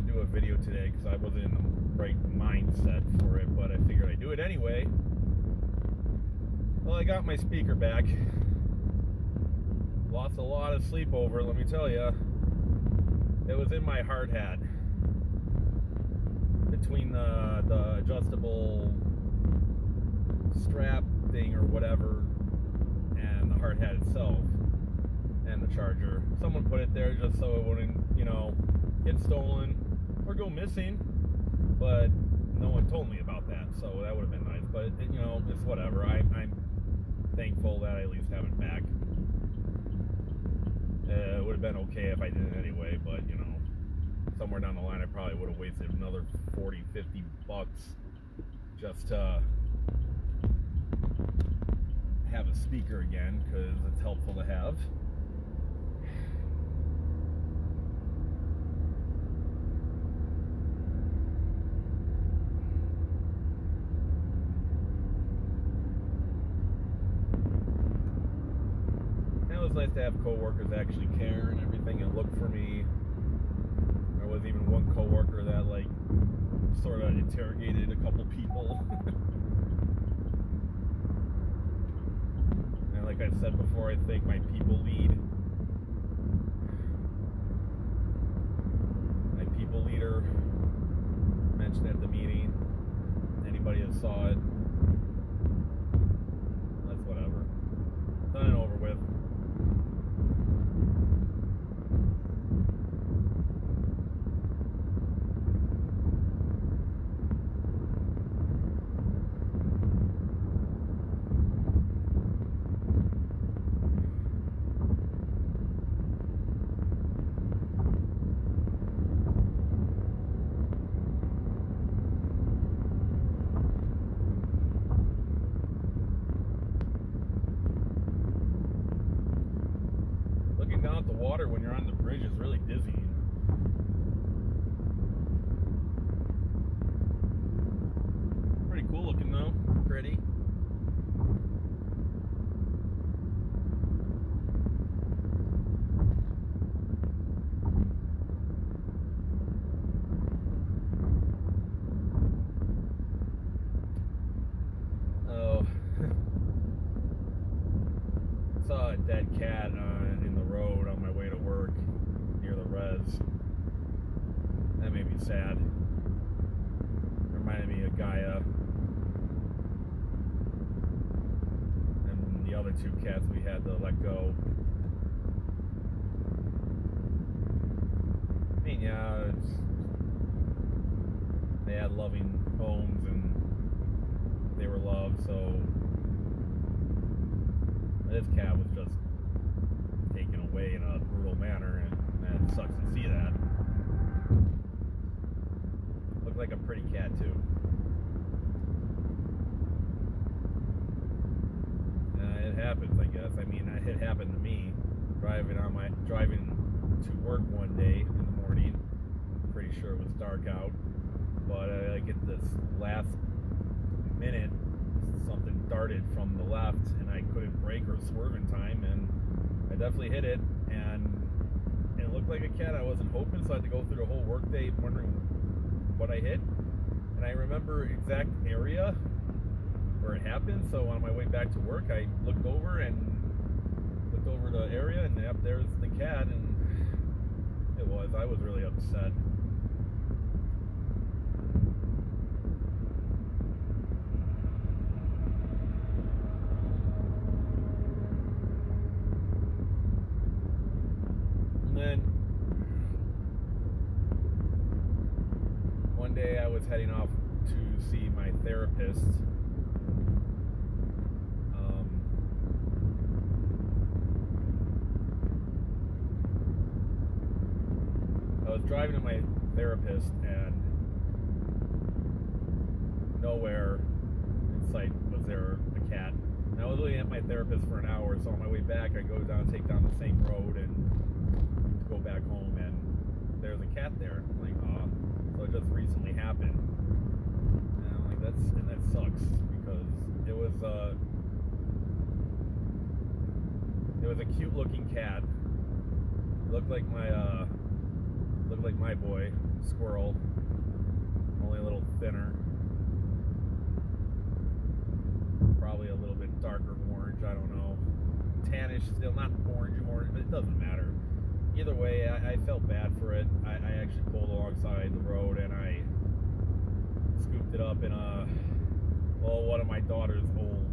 do a video today because I wasn't in the right mindset for it, but I figured I'd do it anyway. Well, I got my speaker back. Lost a lot of sleep over it, let me tell you. It was in my hard hat. Between the adjustable strap thing or whatever and the hard hat itself and the charger. Someone put it there just so it wouldn't, get stolen or go missing, but no one told me about that, so that would have been nice. But it's whatever. I'm thankful that I at least have it back. It would have been okay if I did it anyway, but somewhere down the line I probably would have wasted another $40-$50 just to have a speaker again, because it's helpful to have. It was nice to have coworkers actually care and everything and look for me. There was even one coworker that sort of interrogated a couple people. And like I said before, I think my people leader mentioned at the meeting. Anybody that saw it, that's whatever. Done and over with. Down at the water when you're on the bridge is really dizzying. Pretty cool looking though, pretty. Oh, saw a dead cat in the road on my way to work near the res. That made me sad. Reminded me of Gaia and the other two cats we had to let go. I mean, yeah, they had loving homes and they were loved, so this cat was just taken away in a brutal manner, and it sucks to see that. Looked like a pretty cat too. It happens, I guess. I mean, it happened to me driving to work one day in the morning. Pretty sure it was dark out, but I get this last minute something darted from the left and I couldn't brake or swerve in time, and I definitely hit it, and it looked like a cat. I wasn't hoping, so I had to go through the whole work day wondering what I hit. And I remember exact area where it happened, so on my way back to work I looked over the area, and up there's the cat, and I was really upset. And then one day I was heading off to see my therapist. I was driving to my therapist, and nowhere in sight was there a cat. And I was looking at my therapist for an hour, so on my way back I go down, take down the same road and go back home, and there's a cat there. I'm like, oh, so it just recently happened. And I'm like, that sucks, because it was a cute looking cat. Looked Looked like my boy, squirrel, only a little thinner. Probably a little bit darker orange, I don't know. Tannish still, not orange, but it doesn't matter. Either way, I felt bad for it. I actually pulled alongside the road and I scooped it up in one of my daughter's old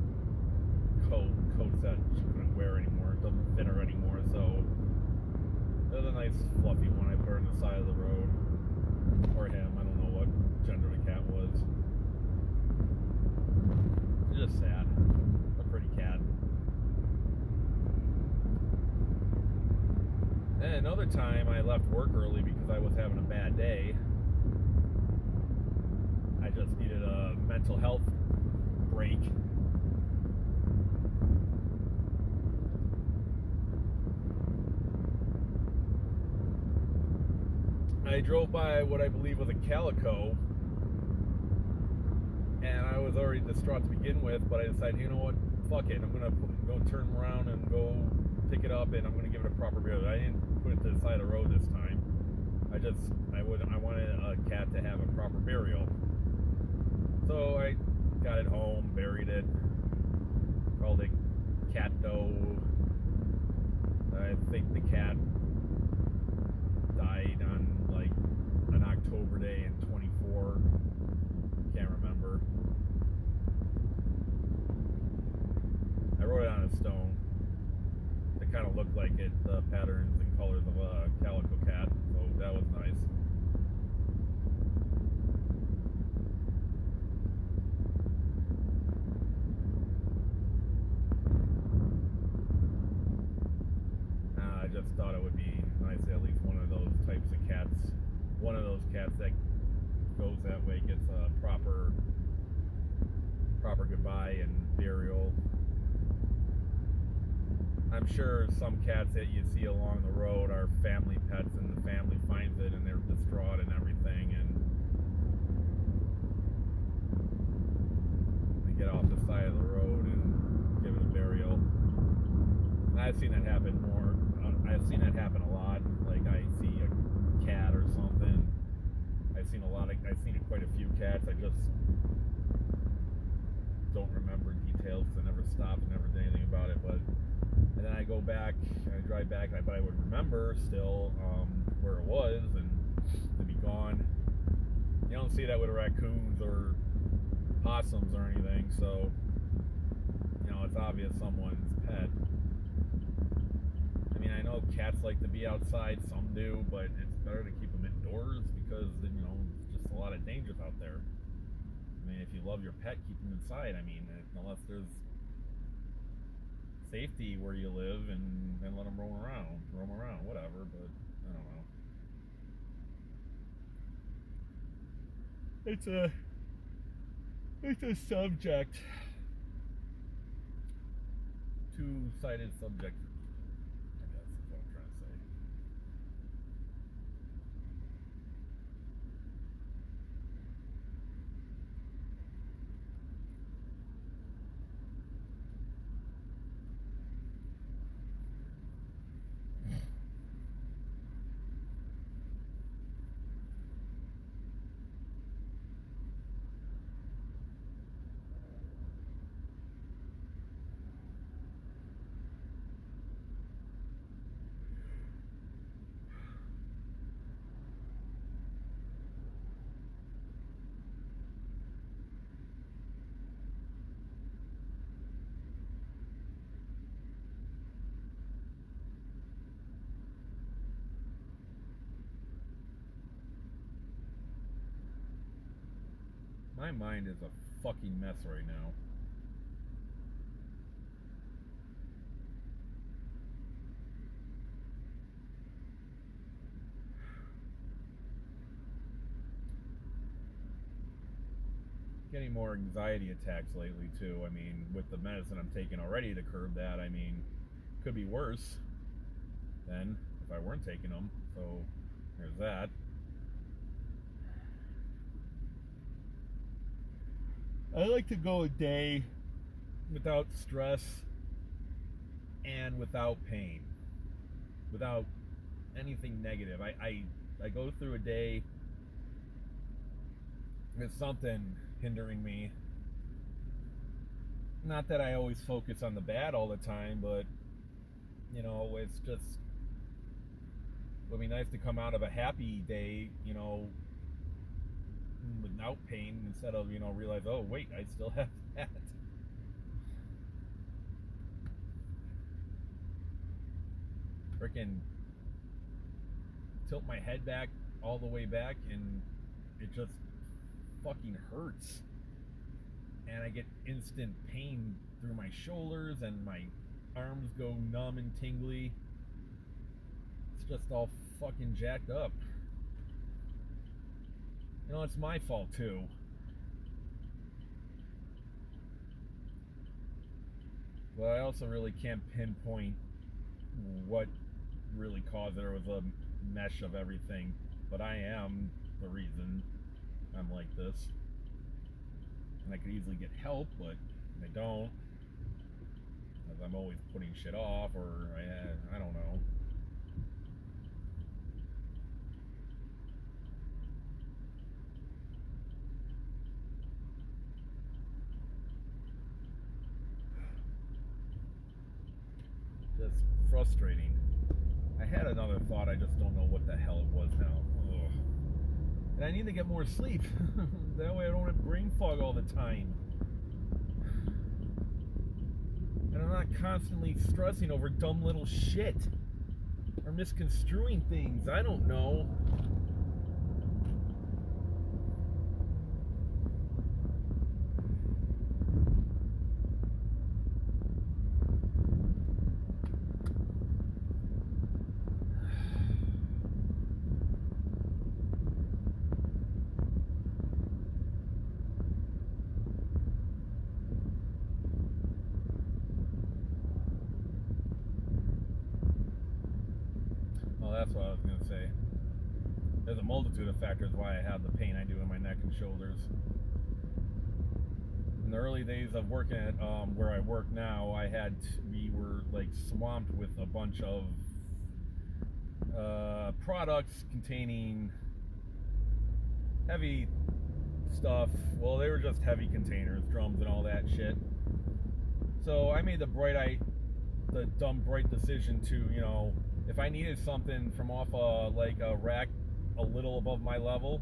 coats that she couldn't wear anymore. It doesn't fit her anymore, so it was a nice fluffy one. I put her on the side of the road. Or him, I don't know what gender the cat was. It's just sad. A pretty cat. And another time I left work early because I was having a bad day. I just needed a mental health break. I drove by what I believe was a calico, and I was already distraught to begin with, but I decided, you know what, fuck it, I'm gonna go turn around and go pick it up, and I'm gonna give it a proper burial. I didn't put it to the side of the road this time. I wanted a cat to have a proper burial. So I got it home, buried it, called it Cat Doe. I think the cat died on like an October day in 24. Can't remember. I wrote it on a stone. It kind of looked like it, the patterns and colors of a calico cat, so that was nice. I just thought it would be nice that at least one of those types of cats, one of those cats that goes that way gets a proper goodbye and burial. I'm sure some cats that you see along the road are family pets and the family finds it and they're distraught and everything, and they get off the side of the road and give it a burial. I've seen that happen more. I've seen that happen a lot. Like I see a cat or something. I've seen quite a few cats. I just don't remember details because I never stopped and never did anything about it. And then I go back and I drive back, but I would remember still where it was and to be gone. You don't see that with raccoons or possums or anything, so it's obvious someone's pet. I mean, I know cats like to be outside, some do, but it's better to keep them indoors because there's just a lot of dangers out there. I mean, if you love your pet, keep them inside. I mean, unless there's safety where you live, and then let them roam around, whatever, but I don't know. It's a subject. Two-sided subject. I guess that's what I'm trying to say. My mind is a fucking mess right now. Getting more anxiety attacks lately too. I mean, with the medicine I'm taking already to curb that, I mean, could be worse than if I weren't taking them. So there's that. I like to go a day without stress and without pain, without anything negative. I I go through a day with something hindering me. Not that I always focus on the bad all the time, but you know, it's just, it would be nice to come out of a happy day, you know, without pain, instead of, you know, realize, oh wait, I still have that. Freaking tilt my head back all the way back and it just fucking hurts. And I get instant pain through my shoulders and my arms go numb and tingly. It's just all fucking jacked up. You know, it's my fault too. But I also really can't pinpoint what really caused it, or was a mesh of everything. But I am the reason I'm like this. And I could easily get help, but I don't. Because I'm always putting shit off, or I don't know. Just frustrating. I had another thought, I just don't know what the hell it was now. Ugh. And I need to get more sleep. That way I don't have brain fog all the time. And I'm not constantly stressing over dumb little shit. Or misconstruing things. I don't know. That's what I was going to say. There's a multitude of factors why I have the pain I do in my neck and shoulders. In the early days of working at where I work now, we were like swamped with a bunch of products containing heavy stuff. Well, they were just heavy containers, drums and all that shit. So I made the dumb bright decision to, you know, if I needed something from off like a rack a little above my level,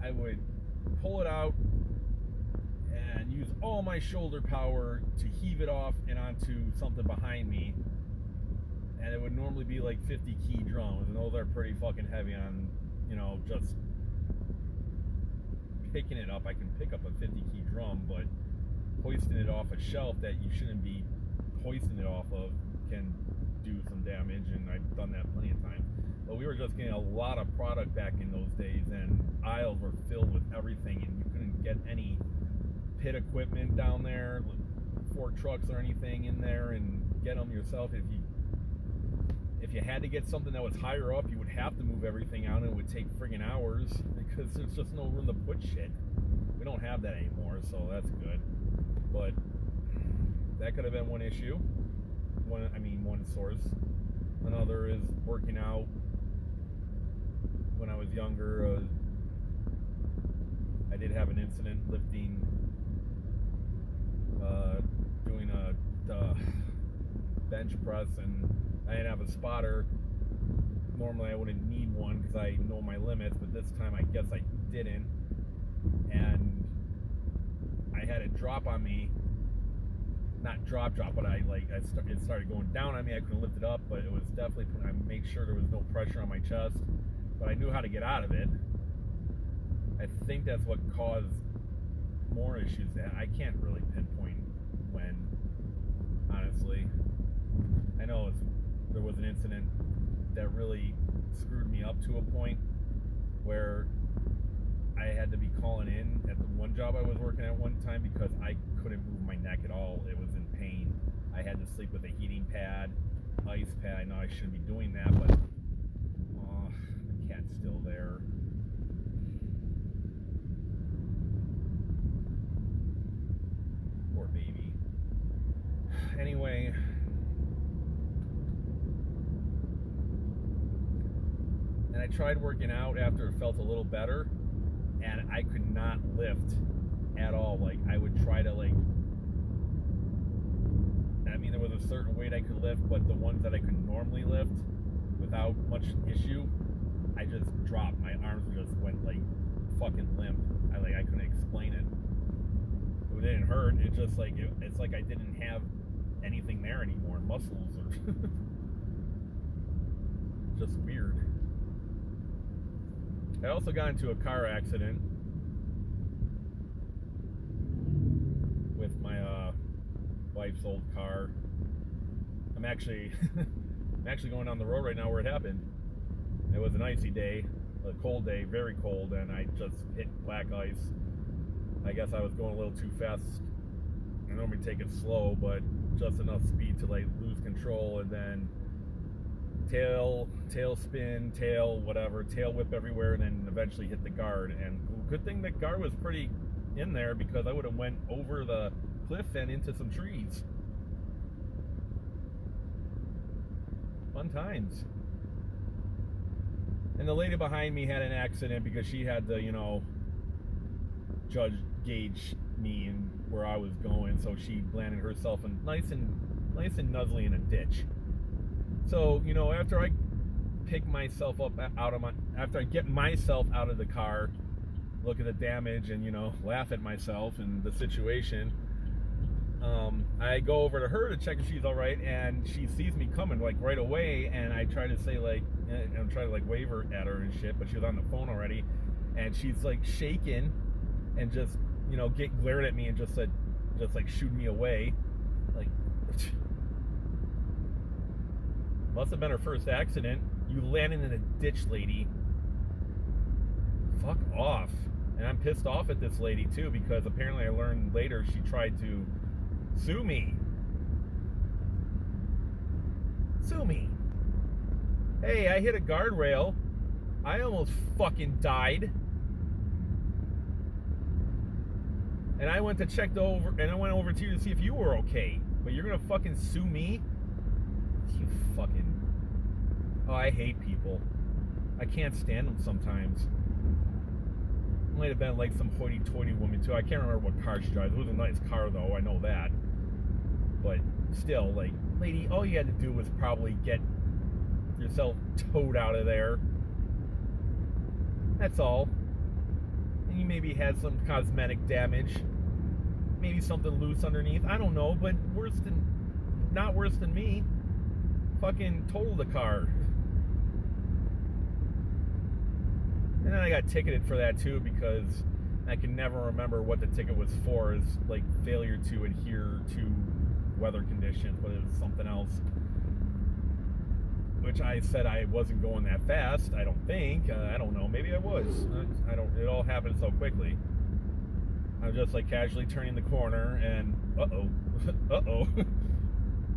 I would pull it out and use all my shoulder power to heave it off and onto something behind me. And it would normally be like 50 key drums, and those are pretty fucking heavy on, you know, just picking it up. I can pick up a 50 key drum, but hoisting it off a shelf that you shouldn't be hoisting it off of can do some damage, and I've done that plenty of times. But we were just getting a lot of product back in those days, and aisles were filled with everything, and you couldn't get any pit equipment down there, fork trucks or anything in there, and get them yourself. If you had to get something that was higher up, you would have to move everything out, and it would take friggin' hours because there's just no room to put shit. We don't have that anymore, so that's good. But that could have been one issue. One source. Another is working out. When I was younger, I did have an incident lifting, doing a bench press, and I didn't have a spotter. Normally I wouldn't need one because I know my limits, but this time I guess I didn't. And I had it drop on me. Not drop, but it started going down on me. I couldn't lift it up, but it was definitely, I made sure there was no pressure on my chest, but I knew how to get out of it. I think that's what caused more issues. I can't really pinpoint when, honestly. I know there was an incident that really screwed me up to a point where I had to be calling in at the one job I was working at one time because I couldn't move my neck at all. It was in pain. I had to sleep with a heating pad, ice pad. I know I shouldn't be doing that, but the cat's still there. Poor baby. Anyway, and I tried working out after it felt a little better, and I could not lift at all. Like, I would try to, like, I mean, there was a certain weight I could lift, but the ones that I could normally lift without much issue, I just dropped. My arms just went like fucking limp. I couldn't explain it. It didn't hurt. It just like it's like I didn't have anything there anymore. Muscles or just weird. I also got into a car accident with my wife's old car. I'm actually going down the road right now where it happened. It was an icy day, a cold day, very cold, and I just hit black ice. I guess I was going a little too fast. I normally take it slow, but just enough speed to like lose control, and then tail spin, tail whip everywhere, and then eventually hit the guard. And good thing the guard was pretty in there, because I would have went over the cliff and into some trees. Fun times. And the lady behind me had an accident because she had to, gauge me and where I was going, so she landed herself in nice and nuzzly in a ditch. So, after I pick myself up after I get myself out of the car, look at the damage and, laugh at myself and the situation, I go over to her to check if she's all right, and she sees me coming like right away, and I try to say like, I'm trying to like wave her at her and shit, but she was on the phone already, and she's like shaking and just, glared at me and just like shooed me away. Like, must have been her first accident. You landed in a ditch, lady. Fuck off. And I'm pissed off at this lady too, because apparently I learned later she tried to sue me. Hey, I hit a guardrail. I almost fucking died. And I went over to you to see if you were okay. But you're gonna fucking sue me? You fucking... Oh, I hate people. I can't stand them sometimes. Might have been like some hoity-toity woman too. I can't remember what car she drives. It was a nice car though, I know that. But still, like, lady, all you had to do was probably get yourself towed out of there. That's all. And you maybe had some cosmetic damage. Maybe something loose underneath. I don't know, but not worse than me. Fucking totaled the car. And then I got ticketed for that too, because I can never remember what the ticket was for. It's like failure to adhere to weather conditions, but it was something else. Which I said I wasn't going that fast. I don't think. I don't know. Maybe I was. It all happened so quickly. I was just like casually turning the corner, and uh-oh.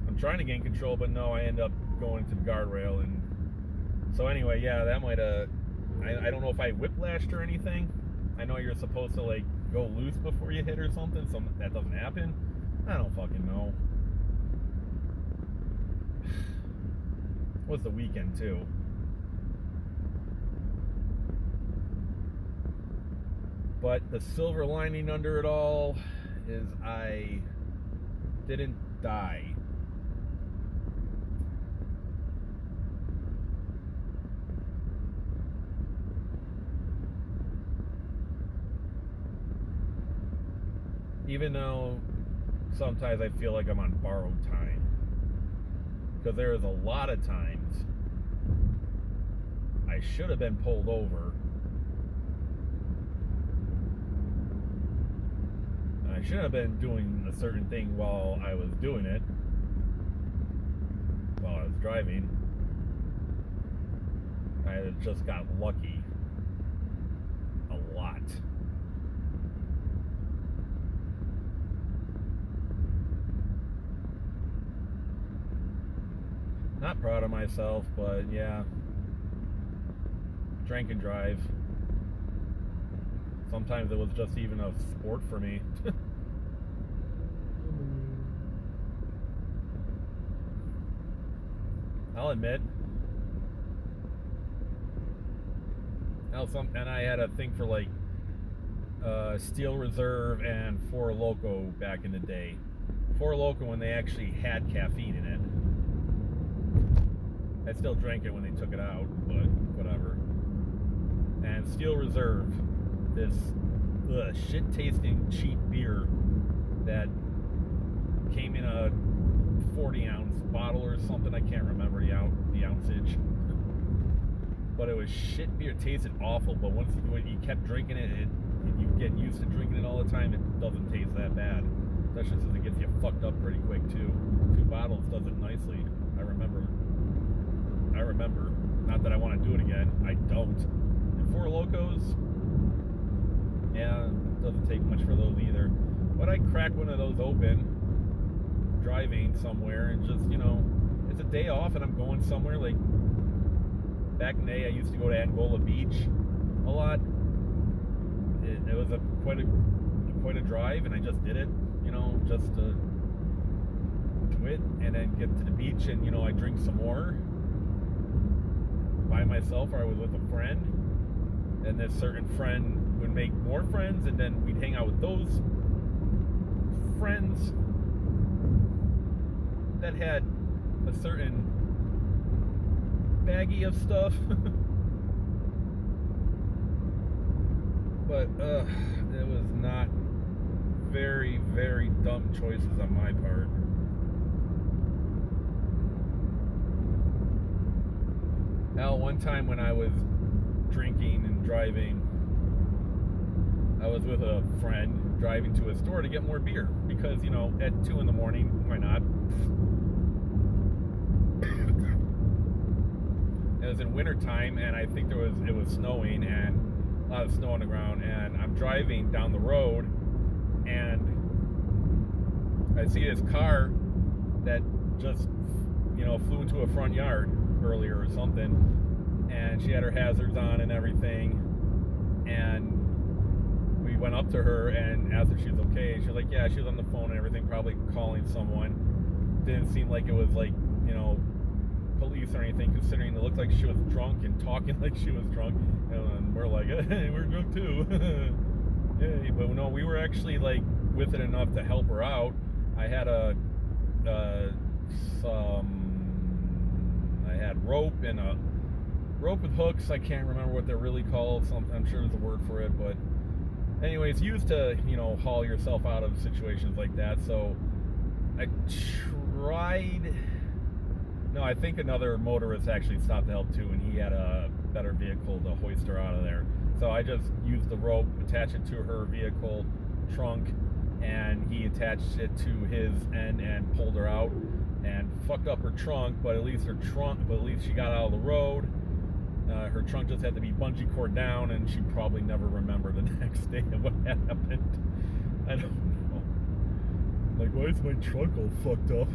I'm trying to gain control, but no, I end up going to the guardrail. And so anyway, yeah, that might have... I don't know if I whiplashed or anything. I know you're supposed to like go loose before you hit or something, so that doesn't happen. I don't fucking know. It was the weekend too. But the silver lining under it all is I didn't die. Even though sometimes I feel like I'm on borrowed time. Because there is a lot of times I should have been pulled over. I shouldn't have been doing a certain thing while I was doing it. While I was driving. I just got lucky. A lot. Not proud of myself, but yeah. Drink and drive. Sometimes it was just even a sport for me. I'll admit. And I had a thing for like Steel Reserve and Four Loko back in the day. Four Loko when they actually had caffeine in it. I still drank it when they took it out, but whatever. And Steel Reserve, this shit-tasting cheap beer that came in a 40-ounce bottle or something. I can't remember the ounceage. But it was shit beer. It tasted awful. But once you kept drinking it, and you get used to drinking it all the time, it doesn't taste that bad. Especially since it gets you fucked up pretty quick too. 2 bottles does it nicely. I remember. Not that I want to do it again. I don't. And Four Locos, yeah, it doesn't take much for those either. But I crack one of those open, driving somewhere, and just, it's a day off and I'm going somewhere. Like, back in the day, I used to go to Angola Beach a lot. It was quite a drive, and I just did it, just to do it, and then get to the beach, and, I drink some more by myself, or I was with a friend, and this certain friend would make more friends, and then we'd hang out with those friends that had a certain baggie of stuff. But it was not very, very dumb choices on my part. Hell, one time when I was drinking and driving, I was with a friend driving to a store to get more beer because, at 2 in the morning, why not? It was in winter time, and I think it was snowing, and a lot of snow on the ground, and I'm driving down the road, and I see this car that just, flew into a front yard earlier or something, and she had her hazards on and everything, and we went up to her and asked if she was okay. She was like, yeah, she was on the phone and everything, probably calling someone. Didn't seem like it was like, police or anything, considering it looked like she was drunk and talking like she was drunk, and we're like, hey, we're drunk too. Yay. But no, we were actually like with it enough to help her out. I had rope with hooks. I can't remember what they're really called. I'm sure there's a word for it, but anyways, used to haul yourself out of situations like that. So I tried. No, I think another motorist actually stopped to help too, and he had a better vehicle to hoist her out of there. So I just used the rope, attached it to her vehicle trunk, and he attached it to his end and pulled her out and fucked up her trunk, but at least she got out of the road. Her trunk just had to be bungee cord down, and she probably never remembered the next day what happened. I don't know. Like, why is my trunk all fucked up?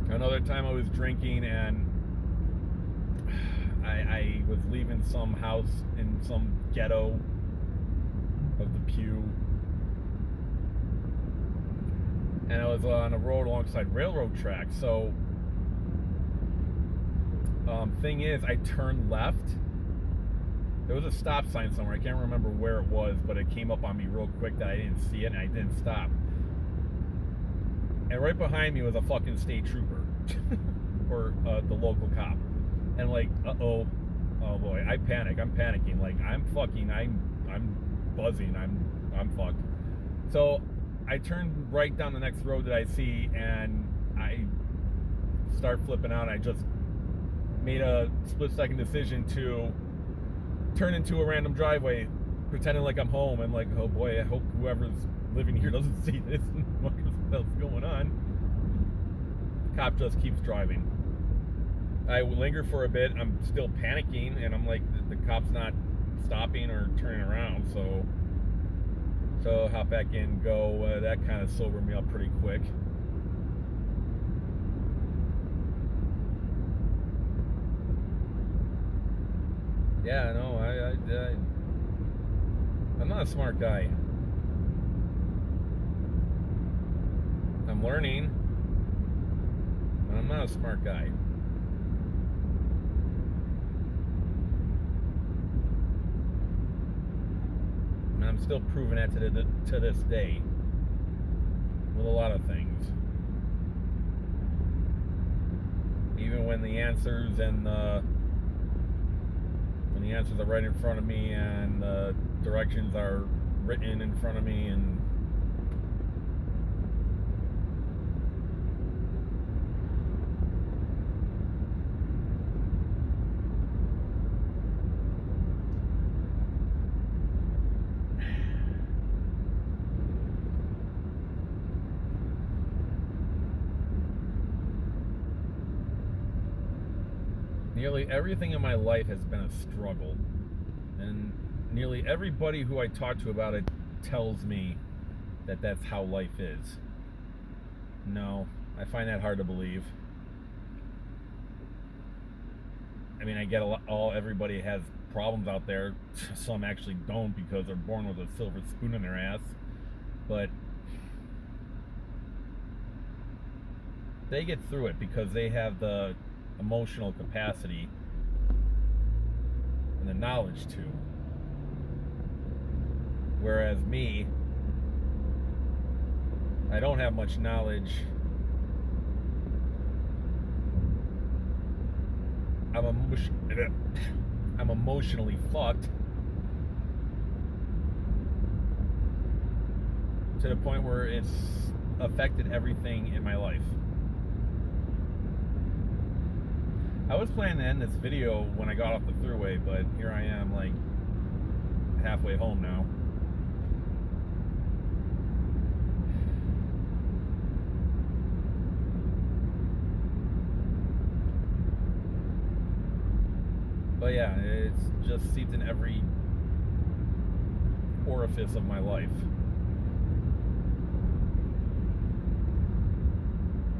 Another time I was drinking, and I was leaving some house in some ghetto of the Pew, and I was on a road alongside railroad tracks. So thing is, I turned left. There was a stop sign somewhere. I can't remember where it was, but it came up on me real quick that I didn't see it, and I didn't stop. And right behind me was a fucking state trooper or the local cop. And like, oh boy, I panic. I'm panicking. Like, I'm buzzing. I'm fucked. So I turned right down the next road that I see, and I start flipping out. I just made a split-second decision to turn into a random driveway, pretending like I'm home. I'm like, oh boy, I hope whoever's living here doesn't see this and wonders what else is going on. The cop just keeps driving. I linger for a bit. I'm still panicking, and I'm like, the cop's not stopping or turning around, so hop back in, go. That kind of sobered me up pretty quick. Yeah, no, I'm not a smart guy. I'm learning, but I'm not a smart guy. I'm still proving that to this day with a lot of things. Even when the answers are right in front of me and the directions are written in front of me, and nearly everything in my life has been a struggle, and nearly everybody who I talk to about it tells me that that's how life is. No, I find that hard to believe. I mean, I get everybody has problems out there. Some actually don't because they're born with a silver spoon in their ass, but they get through it because they have the emotional capacity and the knowledge to. Whereas me, I don't have much knowledge. I'm emotionally fucked to the point where it's affected everything in my life. I was planning to end this video when I got off the thruway, but here I am, like, halfway home now. But yeah, it's just seeped in every orifice of my life.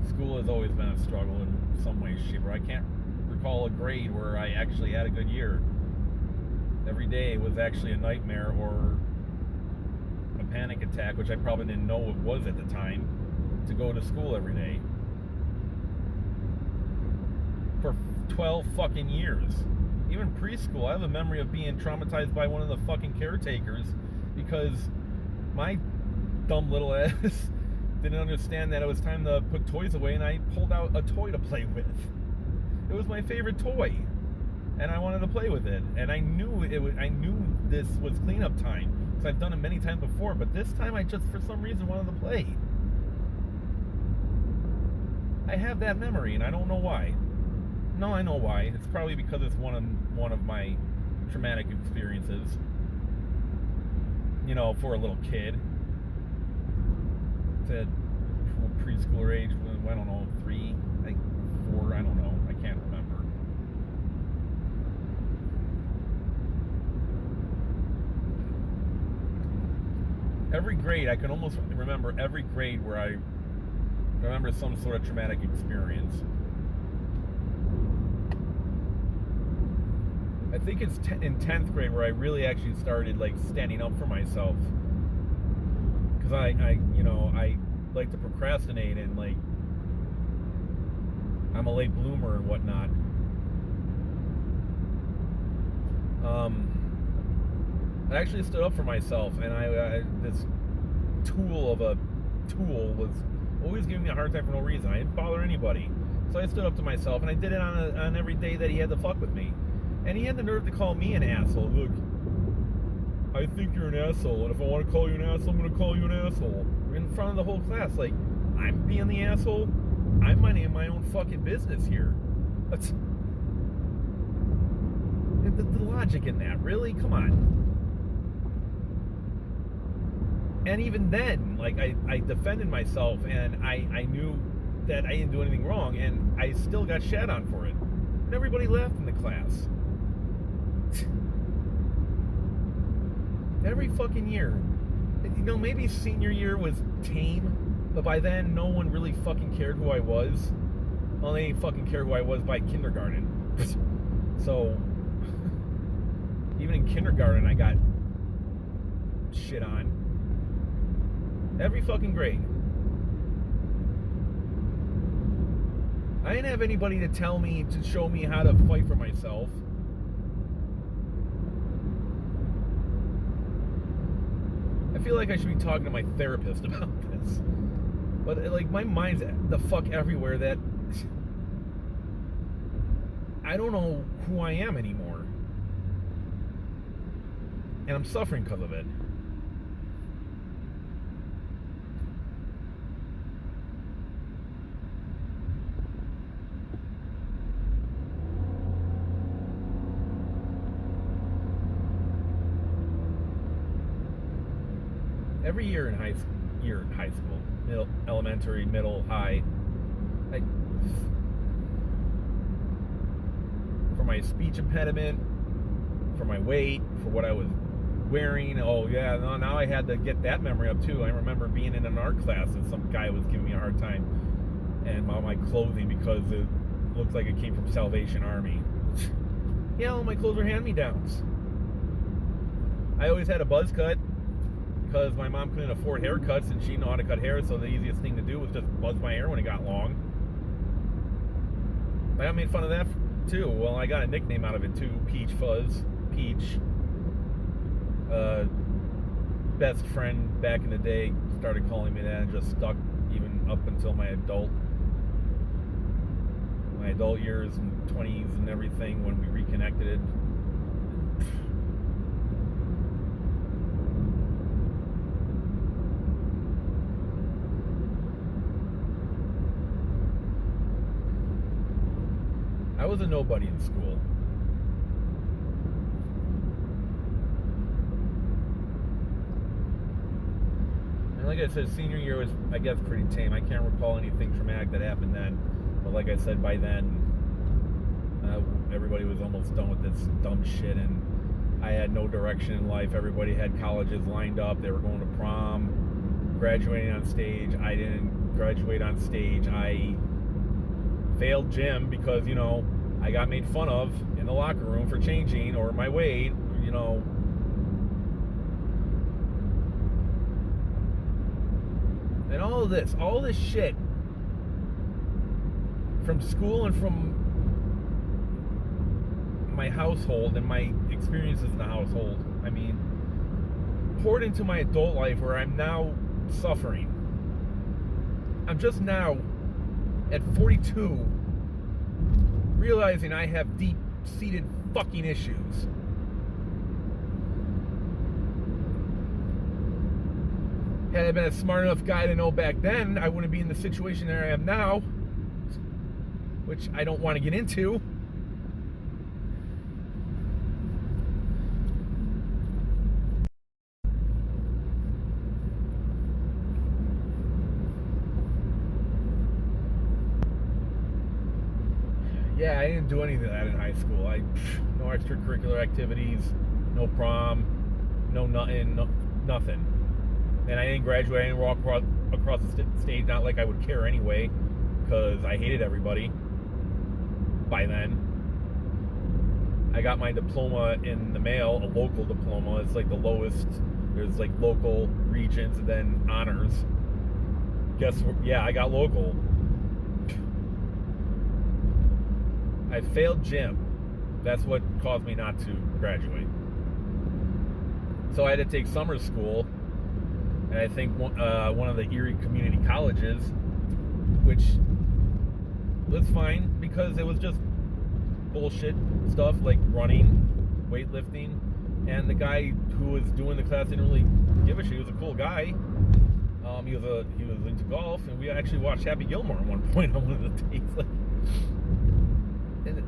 School has always been a struggle in some way, shape, or I can't recall a grade where I actually had a good year. Every day was actually a nightmare or a panic attack, which I probably didn't know it was at the time, to go to school every day. For 12 fucking years. Even preschool, I have a memory of being traumatized by one of the fucking caretakers because my dumb little ass didn't understand that it was time to put toys away, and I pulled out a toy to play with. It was my favorite toy, and I wanted to play with it. And I knew this was cleanup time because I've done it many times before. But this time, I just for some reason wanted to play. I have that memory, and I don't know why. No, I know why. It's probably because it's one of my traumatic experiences. You know, for a little kid. To preschooler age, I don't know, 3, 4, I don't know. I can't remember. Every grade, I can almost remember every grade where I remember some sort of traumatic experience. I think it's in 10th grade where I really actually started like standing up for myself. Because I like to procrastinate, and like I'm a late bloomer and whatnot. I actually stood up for myself, and this tool was always giving me a hard time for no reason. I didn't bother anybody, so I stood up to myself, and I did it on every day that he had to fuck with me. And he had the nerve to call me an asshole. Look, I think you're an asshole, and if I want to call you an asshole, I'm going to call you an asshole. In front of the whole class, like, I'm being the asshole? I'm minding my own fucking business here. That's... The logic in that, really? Come on. And even then, like, I defended myself, and I knew that I didn't do anything wrong, and I still got shat on for it. And everybody laughed in the class. Every fucking year. You know, maybe senior year was tame, but by then no one really fucking cared who I was. Well, they didn't fucking care who I was by kindergarten. So, even in kindergarten I got shit on. Every fucking grade. I didn't have anybody to tell me, to show me how to fight for myself. feel like I should be talking to my therapist about this. But like my mind's the fuck everywhere that I don't know who I am anymore. And I'm suffering because of it. Every year in high school, middle, elementary, middle, high, for my speech impediment, for my weight, for what I was wearing. Oh yeah, now I had to get that memory up too. I remember being in an art class and some guy was giving me a hard time and about my clothing because it looked like it came from Salvation Army. Yeah, all my clothes were hand-me-downs. I always had a buzz cut because my mom couldn't afford haircuts and she didn't know how to cut hair, so the easiest thing to do was just buzz my hair when it got long. I got made fun of that too. Well, I got a nickname out of it too, Peach Fuzz. Peach. Best friend back in the day started calling me that and just stuck even up until my adult years and 20s and everything when we reconnected. I was a nobody in school. And like I said, senior year was, I guess, pretty tame. I can't recall anything traumatic that happened then. But like I said, by then, everybody was almost done with this dumb shit, and I had no direction in life. Everybody had colleges lined up. They were going to prom, graduating on stage. I didn't graduate on stage. I failed gym because, you know, I got made fun of in the locker room for changing or my weight, you know. And all this shit from school and from my household and my experiences in the household, I mean, poured into my adult life where I'm now suffering. I'm just now at 42 realizing I have deep-seated fucking issues. Had I been a smart enough guy to know back then, I wouldn't be in the situation that I am now, which I don't want to get into. Yeah, I didn't do any of that in high school. No extracurricular activities, no prom, no nothing, nothing. And I didn't graduate. I didn't walk across the stage, not like I would care anyway, because I hated everybody by then. I got my diploma in the mail, a local diploma. It's like the lowest. There's like local, regions, and then honors. Guess what? Yeah, I got local. I failed gym. That's what caused me not to graduate. So I had to take summer school, and I think one of the Erie community colleges, which was fine because it was just bullshit stuff like running, weightlifting, and the guy who was doing the class didn't really give a shit. He was a cool guy. He was into golf, and we actually watched Happy Gilmore at one point on one of the dates. Like, and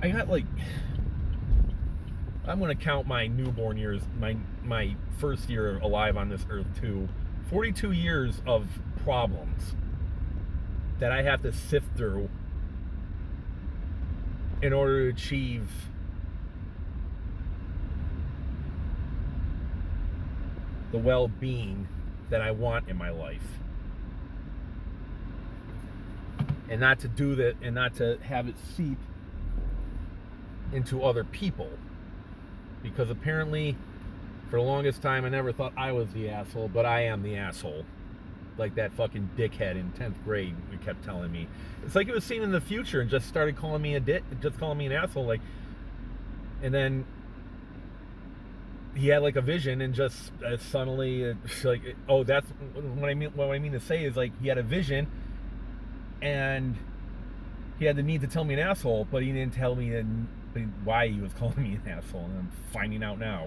I got like, I'm gonna count my newborn years, my first year alive on this earth too. 42 years of problems that I have to sift through in order to achieve the well-being that I want in my life. And not to do that, and not to have it seep into other people. Because apparently, For the longest time, I never thought I was the asshole, but I am the asshole. Like that fucking dickhead in 10th grade who kept telling me. It's like it was seen in the future and just started calling me a dick, just calling me an asshole. Like, and then he had like a vision and just suddenly, like, oh, that's what I mean. What I mean to say is like he had a vision and he had the need to tell me an asshole, but he didn't tell me why he was calling me an asshole, and I'm finding out now.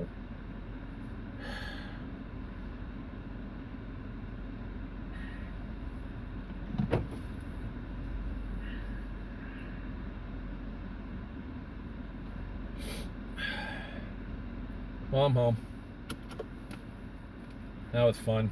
Well, I'm home. That was fun.